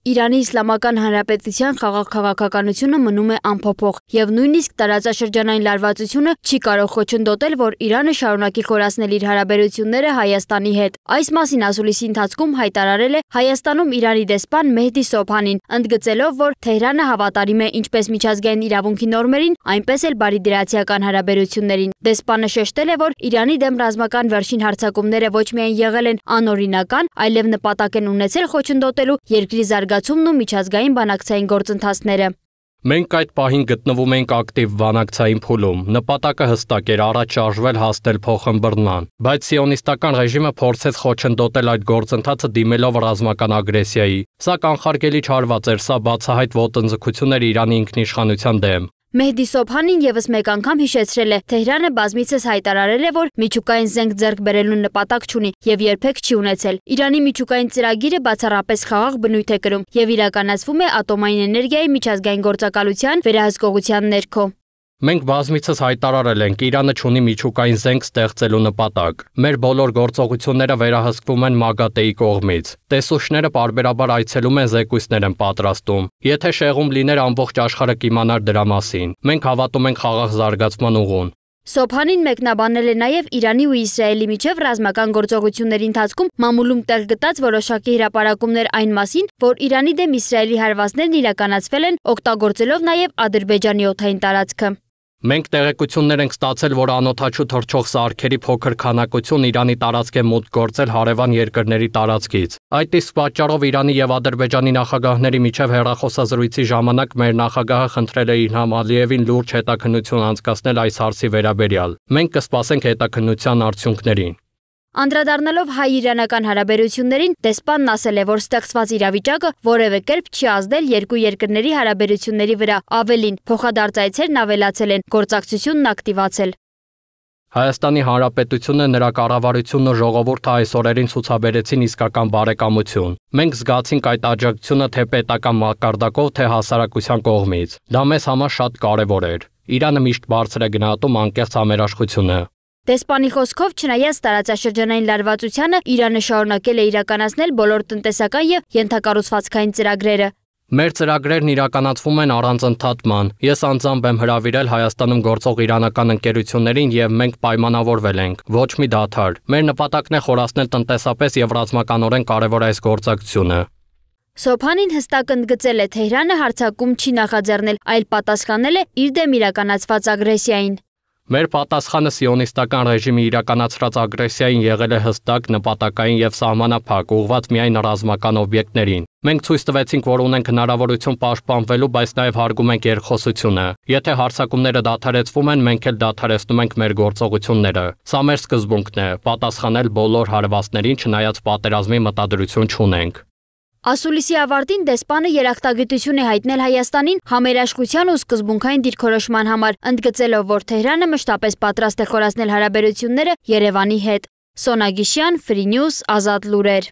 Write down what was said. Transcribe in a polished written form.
Իրանի Իսլամական Հանրապետության խաղաղ-քաղաքականությունը մնում է անփոփոխ եւ նույնիսկ տարածաշրջանային լարվածությունը չի կարող խոչընդոտել, որ Իրանը շարունակի խորացնել իր հարաբերությունները Հայաստանի հետ։ Այս մասին ասուլիսի ընթացքում հայտարարել է Հայաստանում Իրանի դեսպան Մեհդի Սոբհանին, ընդգծելով, որ Թեհրանը հավատարիմ է ինչպես միջազգային իրավունքի նորմերին, այնպես էլ բարիդրացիական հարաբերություններին։ Դեսպանը շեշտել է, որ Իրանի դեմ ռազմական վերջին հարձակումները ոչ միայն եղել են անօրինական, այլև նպատակ են ունեցել խոչընդոտելու երկրի զարգացումն ու միջազգային բանակցային գործընթացները։ Մենք այդ պահին գտնվում ենք ակտիվ բանակցային փուլում, նպատակը հստակ էր առաջ շարժվել հասնել փոխըմբռնման, բայց սիոնիստական ռեժիմը փորձեց խոչընդոտել այդ գործընթացը դիմելով ռազմական ագրեսիայի։ Սա կանխարգելի չարված էր, սա բացահայտ ոտնձգություն էր Իրանի ինքնիշխանության դեմ։ Մեհդի Սոբհանին եւս մեկ անգամ հիշեցրել է, Թեհրանը բազմիցս հայտարարել է, որ միջուկային զենք ձեռք բերելու նպատակ չունի եւ երբեք չի ունեցել։ Իրանի միջուկային ծրագիրը բացառապես խաղաղ բնույթ է կրում եւ իրականացվում է ատոմային էներգիայի միջազգային գործակալության վերահսկողության ներքո։ Մենք բազմիցս հայտարարել ենք, Իրանը չունի միջուկային զենք ստեղծելու նպատակ։ Մեր բոլոր գործողությունները վերահսկվում են ՄԱԳԱՏԵ-ի կողմից։ Տեսուչները պարբերաբար այցելում են զեկույցներ են պատրաստում։ Եթե շեղում լիներ, ամբողջ աշխարհը կիմանար դրա մասին։ Մենք հավատում ենք խաղաղ զարգացման ուղուն։ Սոբհանին մեկնաբանել է նաև Իրանի ու Իսրայելի միջև ռազմական գործողությունների ընթացքում մամուլում տեղ գտած որոշակի հրապարակումներ այն մասին, որ Իրանի դեմ Իսրայելի հարվածներն իրականացվել են օգտագործելով նաև Ադրբեջանի օդային տարածքը։ Մենք տեղեկություններ ենք ստացել, որ անօդաչու թռչող սարքերի փոքր քանակություն Իրանի տարածք է մուտք գործել հարևան երկրների տարածքից։ Այդ իսկ պատճառով Իրանի եւ Ադրբեջանի նախագահների միջև հեռախոսազրույցի ժամանակ մեր նախագահը խնդրել է Իլհամ Ալիևին լուրջ հետաքննություն անցկացնել այս հարցի վերաբերյալ։ Մենք կսպասենք հետաքննության արդյունքներին։ Անդրադառնալով հայ-իրանական հարաբերություններին, դեսպանն ասել է, որ ստեղծված իրավիճակը որևէ կերպ չի ազդել երկու երկրների հարաբերությունների վրա, ավելին, փոխադարձայցերն ավելացել են, գործակցությունն ակտիվացել։ Հայաստանի Հանրապետությունը, նրա կառավարությունն ու ժողովուրդը այս օրերին ցուցաբերեցին իսկական բարեկամություն։ Մենք զգացինք այդ աջակցությունը թե պետական մակարդակով, թե հասարակության կողմից։ Դա մեզ համար շատ կարևոր էր։ Իրանը միշտ բարձր է գնահատում անկեղծ համերաշխությունը։ Դեսպանի խոսքով, չնայած տարածաշրջանային լարվածությանը, Իրանը շարունակել է իրականացնել բոլոր տնտեսական եւ ենթակառուցվածքային ծրագրերը։ Մեր ծրագրերն իրականացվում են առանց ընդհատման։ Ես անձամբ եմ հրավիրել Հայաստանում գործող իրանական ընկերություններին եւ մենք պայմանավորվել ենք ոչ մի դադար։ Մեր նպատակն է խորացնել տնտեսապես եւ ռազմականորեն կարևոր այս գործակցությունը։ Սոբհանին հստակ ընդգծել է, Թեհրանը հարձակում չի նախաձեռնել, այլ պատասխանել է իր դեմ իրականացված ագրեսիային։ Մեր պատասխանը սիոնիստական ռեժիմի իրականացրած ագրեսիային եղել է հստակ, նպատակային եւ սահմանափակ, ուղղված միայն ռազմական օբյեկտներին։ Մենք ցույց տվեցինք, որ ունենք հնարավորություն պաշտպանվելու, բայց նաեւ հարգում ենք երկխոսությունը։ Եթե հարձակումները դադարեցվում են, մենք էլ դադարեցնում ենք մեր գործողությունները։ Սա մեր սկզբունքն է՝ պատասխանել բոլոր հարվածներին, չնայած պատերազմի մտադրություն չունենք։ Ասուլիսի ավարտին դեսպանը երախտագիտություն է հայտնել Հայաստանին համերաշխության ու սկզբունքային դիրքորոշման համար, ընդգծելով, որ Թեհրանը մշտապես պատրաստ է խորացնել հարաբերությունները Երևանի հետ։ Սոնա Գիշյան, Free News, Ազատ լուրեր։